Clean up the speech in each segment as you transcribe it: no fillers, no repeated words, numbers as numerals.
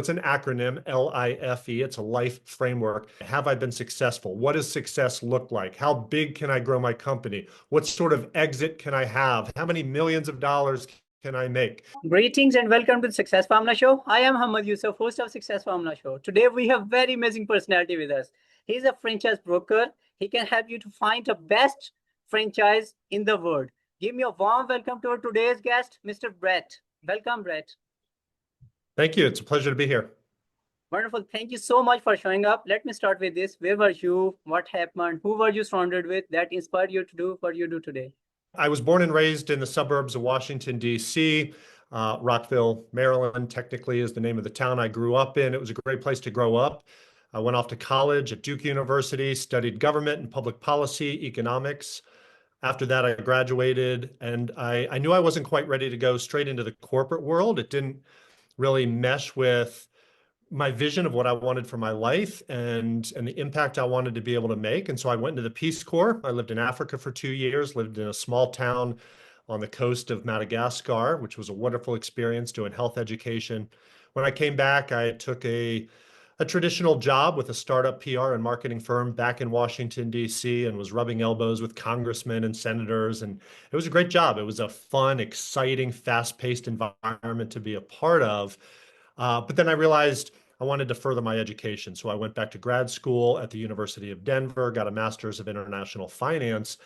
It's an acronym, LIFE. It's a life framework. Have I been successful? What does success look like? How big can I grow my company? What sort of exit can I have? How many millions of dollars can I make? Greetings and welcome to the Success Formula Show. I am Hamad Yusuf, host of Success Formula Show. Today we have very amazing personality with us. He's a franchise broker. He can help you to find the best franchise in the world. Give me a warm welcome to our today's guest, Mr. Brett. Welcome, Brett. Thank you. It's a pleasure to be here. Wonderful. Thank you so much for showing up. Let me start with this. Where were you? What happened? Who were you surrounded with that inspired you to do what you do today? I was born and raised in the suburbs of Washington, D.C. Rockville, Maryland, technically is the name of the town I grew up in. It was a great place to grow up. I went off to college at Duke University, studied government and public policy, economics. After that, I graduated, and I knew I wasn't quite ready to go straight into the corporate world. It didn't really mesh with my vision of what I wanted for my life and the impact I wanted to be able to make. And so I went into the Peace Corps. I lived in Africa for 2 years, lived in a small town on the coast of Madagascar, which was a wonderful experience doing health education. When I came back, I took a traditional job with a startup PR and marketing firm back in Washington, D.C., and was rubbing elbows with congressmen and senators. And it was a great job. It was a fun, exciting, fast-paced environment to be a part of. But then I realized I wanted to further my education. So I went back to grad school at the University of Denver, got a master's of international finance.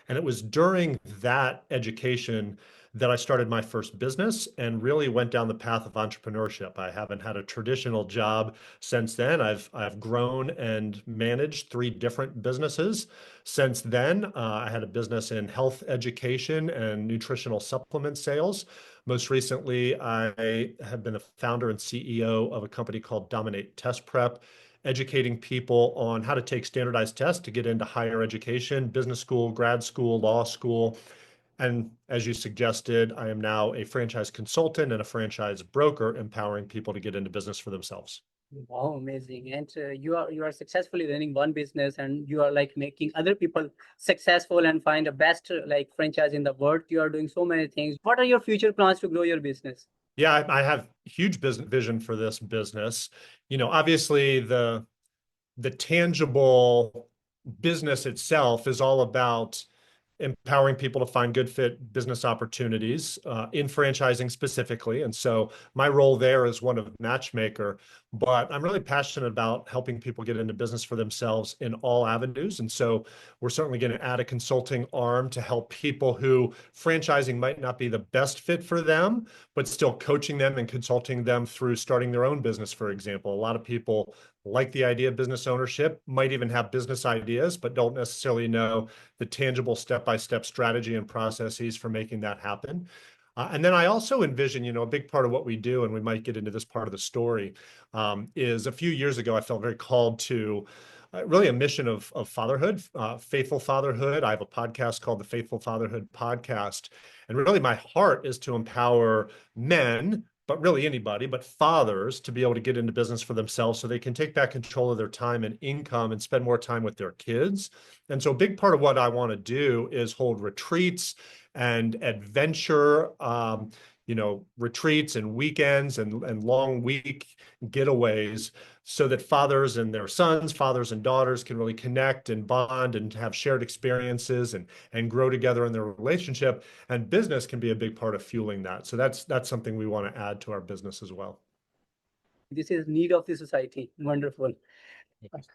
And it was during that education that I started my first business and really went down the path of entrepreneurship. I haven't had a traditional job since then. I've grown and managed 3 different businesses since then. I had a business in health education and nutritional supplement sales. Most recently, I have been a founder and CEO of a company called Dominate Test Prep, educating people on how to take standardized tests to get into higher education, business school, grad school, law school. And as you suggested, I am now a franchise consultant and a franchise broker, empowering people to get into business for themselves. Wow, amazing. And you are successfully running one business, and you are like making other people successful and find the best like franchise in the world. You are doing so many things. What are your future plans to grow your business? Yeah, I have huge business vision for this business. Obviously the tangible business itself is all about empowering people to find good fit business opportunities in franchising specifically. And so my role there is one of matchmaker, but I'm really passionate about helping people get into business for themselves in all avenues. And so we're certainly going to add a consulting arm to help people who franchising might not be the best fit for them, but still coaching them and consulting them through starting their own business, for example. A lot of people like the idea of business ownership, might even have business ideas, but don't necessarily know the tangible step-by-step strategy and processes for making that happen. And then I also envision, a big part of what we do, and we might get into this part of the story, is a few years ago, I felt very called to really a mission of fatherhood, faithful fatherhood. I have a podcast called the Faithful Fatherhood Podcast. And really my heart is to empower men, but really anybody, but fathers, to be able to get into business for themselves so they can take back control of their time and income and spend more time with their kids. And so a big part of what I want to do is hold retreats and adventure, retreats and weekends and long week getaways so that fathers and their sons, fathers and daughters can really connect and bond and have shared experiences and grow together in their relationship. And business can be a big part of fueling that. So that's something we want to add to our business as well. This is need of the society. Wonderful.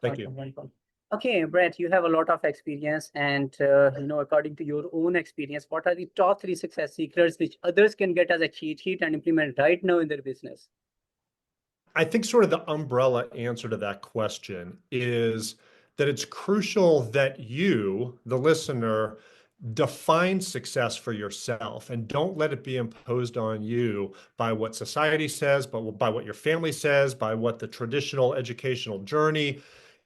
Thank you. Wonderful. Okay, Brett, you have a lot of experience, and according to your own experience, what are the top 3 success secrets which others can get as a cheat sheet and implement right now in their business? I think sort of the umbrella answer to that question is that it's crucial that you, the listener, define success for yourself and don't let it be imposed on you by what society says, but by what your family says, by what the traditional educational journey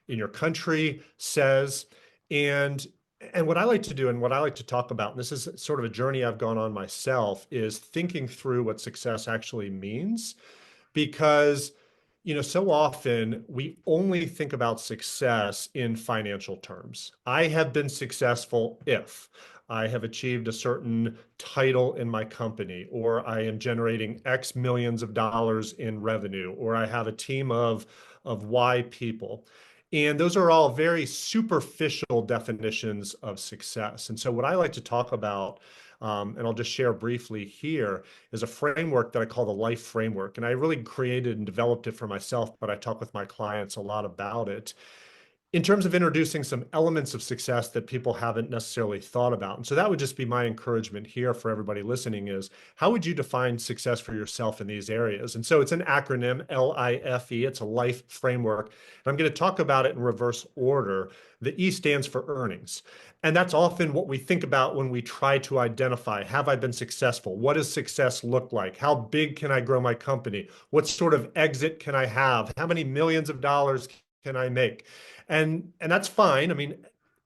in your country says. And what I like to do and what I like to talk about, and this is sort of a journey I've gone on myself, is thinking through what success actually means. Because so often we only think about success in financial terms. I have been successful if I have achieved a certain title in my company, or I am generating X millions of dollars in revenue, or I have a team of Y people. And those are all very superficial definitions of success. And so what I like to talk about, and I'll just share briefly here, is a framework that I call the life framework. And I really created and developed it for myself, but I talk with my clients a lot about it in terms of introducing some elements of success that people haven't necessarily thought about. And so that would just be my encouragement here for everybody listening is, how would you define success for yourself in these areas? And so it's an acronym, LIFE. It's a life framework. And I'm going to talk about it in reverse order. The E stands for earnings. And that's often what we think about when we try to identify, have I been successful? What does success look like? How big can I grow my company? What sort of exit can I have? How many millions of dollars can I make? And that's fine. I mean,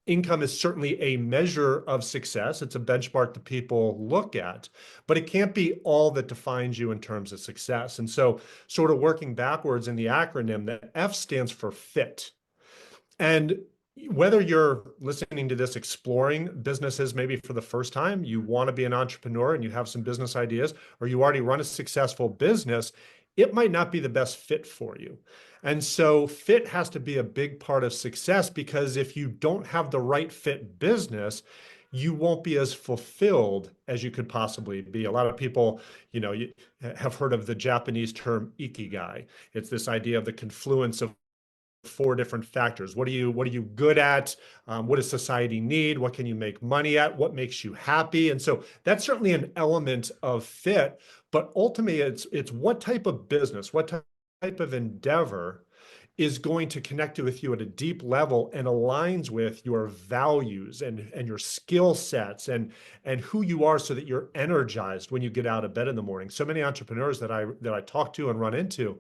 income is certainly a measure of success. It's a benchmark that people look at, but it can't be all that defines you in terms of success. And so sort of working backwards in the acronym, the F stands for fit. And whether you're listening to this exploring businesses maybe for the first time, you want to be an entrepreneur and you have some business ideas, or you already run a successful business, it might not be the best fit for you. And so fit has to be a big part of success, because if you don't have the right fit business, you won't be as fulfilled as you could possibly be. A lot of people, you have heard of the Japanese term ikigai. It's this idea of the confluence of four different factors. What are you good at? What does society need? What can you make money at? What makes you happy? And so that's certainly an element of fit, but ultimately it's what type of business, what type of endeavor is going to connect with you at a deep level and aligns with your values and your skill sets and who you are, so that you're energized when you get out of bed in the morning. So many entrepreneurs that I talk to and run into,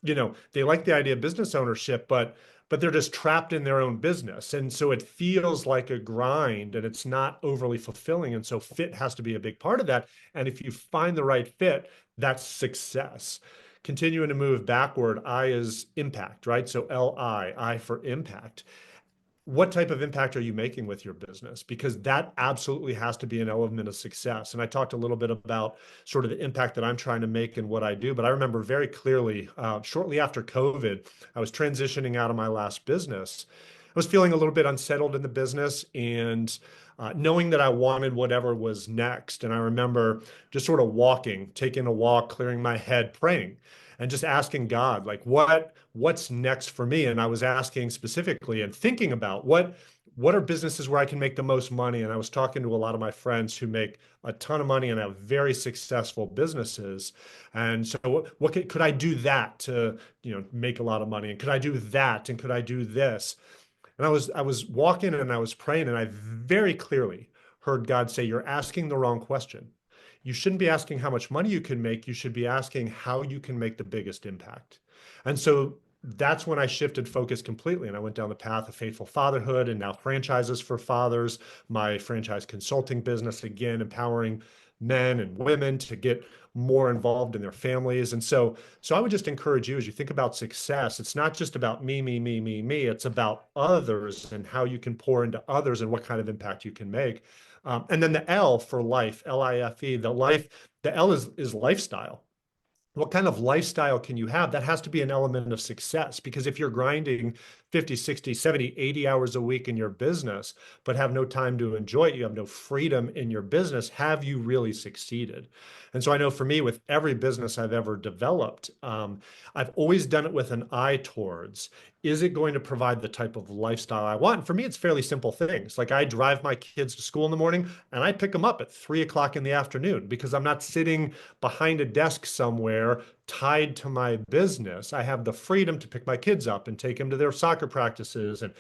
they like the idea of business ownership, but they're just trapped in their own business. And so it feels like a grind and it's not overly fulfilling. And so fit has to be a big part of that. And if you find the right fit, that's success. Continuing to move backward, I is impact, right? So I for impact. What type of impact are you making with your business? Because that absolutely has to be an element of success. And I talked a little bit about sort of the impact that I'm trying to make in what I do, but I remember very clearly, shortly after COVID, I was transitioning out of my last business. I was feeling a little bit unsettled in the business and knowing that I wanted whatever was next. And I remember just sort of taking a walk, clearing my head, praying, and just asking God, like, what's next for me? And I was asking specifically and thinking about what are businesses where I can make the most money? And I was talking to a lot of my friends who make a ton of money and have very successful businesses. And so could I do that to, make a lot of money? And could I do that? And could I do this? And I was walking and I was praying, and I very clearly heard God say, you're asking the wrong question. You shouldn't be asking how much money you can make. You should be asking how you can make the biggest impact. And so that's when I shifted focus completely. And I went down the path of faithful fatherhood and now franchises for fathers, my franchise consulting business, again, empowering men and women to get more involved in their families. And so I would just encourage you, as you think about success, it's not just about me, me, me, me, me. It's about others and how you can pour into others and what kind of impact you can make. And then the L for life, L-I-F-E, the L is lifestyle. What kind of lifestyle can you have? That has to be an element of success, because if you're grinding 50, 60, 70, 80 hours a week in your business, but have no time to enjoy it, you have no freedom in your business, have you really succeeded? And so I know for me, with every business I've ever developed, I've always done it with an eye towards, is it going to provide the type of lifestyle I want? And for me, it's fairly simple things. Like I drive my kids to school in the morning and I pick them up at 3 o'clock in the afternoon, because I'm not sitting behind a desk somewhere tied to my business. I have the freedom to pick my kids up and take them to their soccer practices and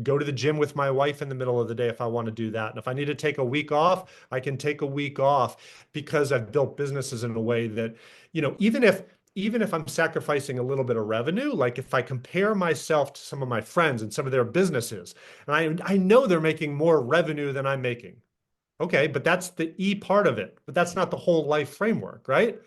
go to the gym with my wife in the middle of the day if I want to do that. And if I need to take a week off, I can take a week off, because I've built businesses in a way that, even if I'm sacrificing a little bit of revenue, like if I compare myself to some of my friends and some of their businesses, and I know they're making more revenue than I'm making. Okay, but that's the E part of it, but that's not the whole life framework, right?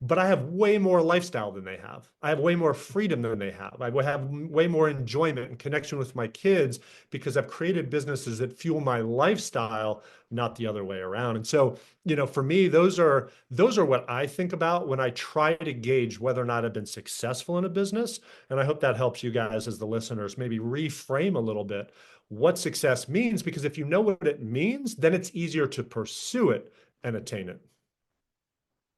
but I have way more lifestyle than they have. I have way more freedom than they have. I would have way more enjoyment and connection with my kids because I've created businesses that fuel my lifestyle, not the other way around. And so, for me, those are what I think about when I try to gauge whether or not I've been successful in a business. And I hope that helps you guys as the listeners maybe reframe a little bit what success means, because if you know what it means, then it's easier to pursue it and attain it.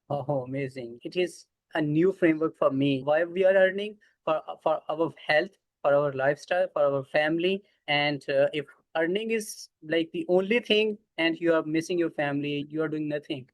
Oh, amazing. It is a new framework for me. Why we are earning for our health, for our lifestyle, for our family. And if earning is like the only thing and you are missing your family, you are doing nothing.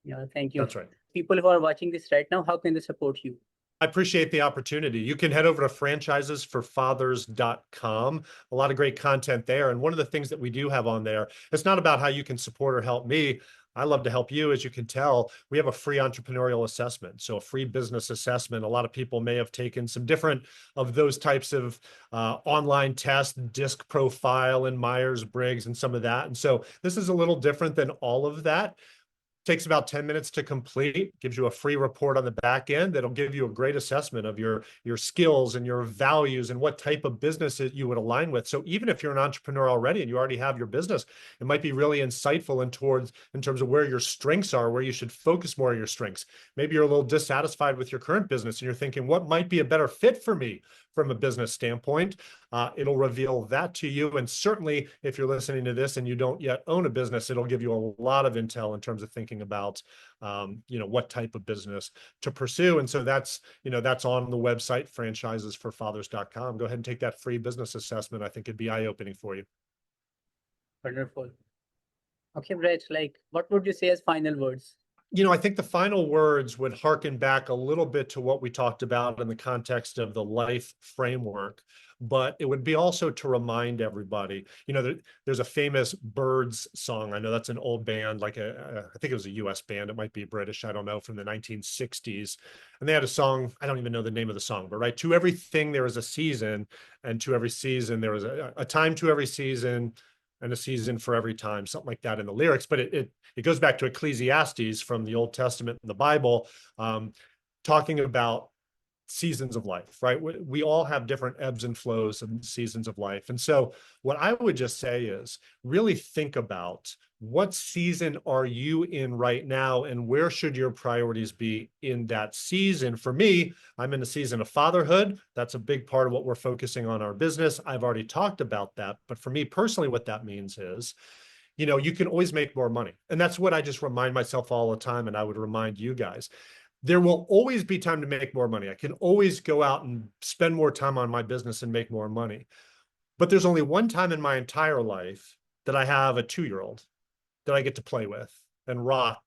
Yeah, thank you. That's right. People who are watching this right now, how can they support you? I appreciate the opportunity. You can head over to franchisesforfathers.com. A lot of great content there. And one of the things that we do have on there, it's not about how you can support or help me. I love to help you. As you can tell, we have a free entrepreneurial assessment. So a free business assessment. A lot of people may have taken some different of those types of online tests, DISC profile and Myers-Briggs and some of that. And so this is a little different than all of that. Takes about 10 minutes to complete, gives you a free report on the back end that'll give you a great assessment of your skills and your values and what type of business you would align with. So even if you're an entrepreneur already and you already have your business, it might be really insightful in terms of where your strengths are, where you should focus more of your strengths. Maybe you're a little dissatisfied with your current business and you're thinking, what might be a better fit for me from a business standpoint? It'll reveal that to you. And certainly if you're listening to this and you don't yet own a business, it'll give you a lot of intel in terms of thinking about, what type of business to pursue. And so that's on the website, franchisesforfathers.com. Go ahead and take that free business assessment. I think it'd be eye-opening for you. Wonderful. Okay, Brett, what would you say as final words? I think the final words would harken back a little bit to what we talked about in the context of the life framework, but it would be also to remind everybody, there's a famous Birds song. I know that's an old band, I think it was a US band. It might be British, I don't know, from the 1960s. And they had a song, I don't even know the name of the song, but right, to everything there is a season, and to every season there is a time to every season, and a season for every time, something like that in the lyrics. But it goes back to Ecclesiastes from the Old Testament and the Bible, talking about seasons of life, right? We all have different ebbs and flows and seasons of life. And so what I would just say is really think about what season are you in right now and where should your priorities be in that season. For me, I'm in a season of fatherhood. That's a big part of what we're focusing on our business. I've already talked about that. But for me personally, what that means is, you can always make more money. And that's what I just remind myself all the time. And I would remind you guys, there will always be time to make more money. I can always go out and spend more time on my business and make more money. But there's only one time in my entire life that I have a 2-year-old that I get to play with and rock,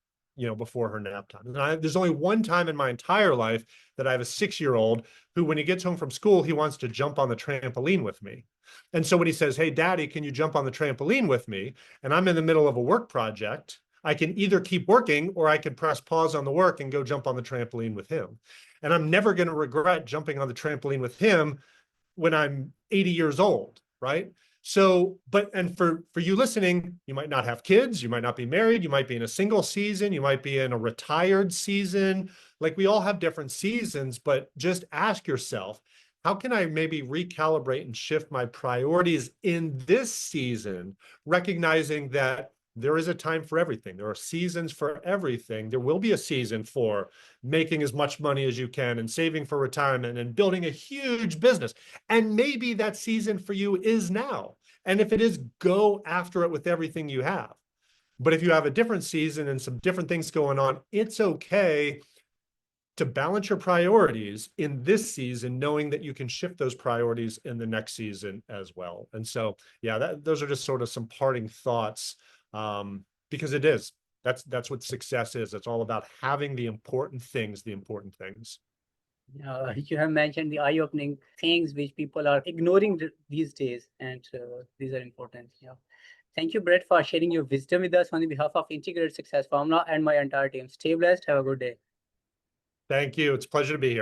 before her nap time. And there's only one time in my entire life that I have a 6-year-old who, when he gets home from school, he wants to jump on the trampoline with me. And so when he says, "Hey, Daddy, can you jump on the trampoline with me?" and I'm in the middle of a work project, I can either keep working or I can press pause on the work and go jump on the trampoline with him. And I'm never going to regret jumping on the trampoline with him when I'm 80 years old, right? So, and for you listening, you might not have kids, you might not be married, you might be in a single season, you might be in a retired season. Like, we all have different seasons, but just ask yourself, how can I maybe recalibrate and shift my priorities in this season, recognizing that there is a time for everything. There are seasons for everything. There will be a season for making as much money as you can and saving for retirement and building a huge business. And maybe that season for you is now. And if it is, go after it with everything you have. But if you have a different season and some different things going on, it's okay to balance your priorities in this season, knowing that you can shift those priorities in the next season as well. And so, yeah, those are just sort of some parting thoughts. Because that's what success is. It's all about having the important things. You have mentioned the eye-opening things which people are ignoring these days, and these are important. Yeah. Thank you, Brett, for sharing your wisdom with us on behalf of Integrated Success Formula and my entire team. Stay blessed. Have a good day. Thank you. It's a pleasure to be here.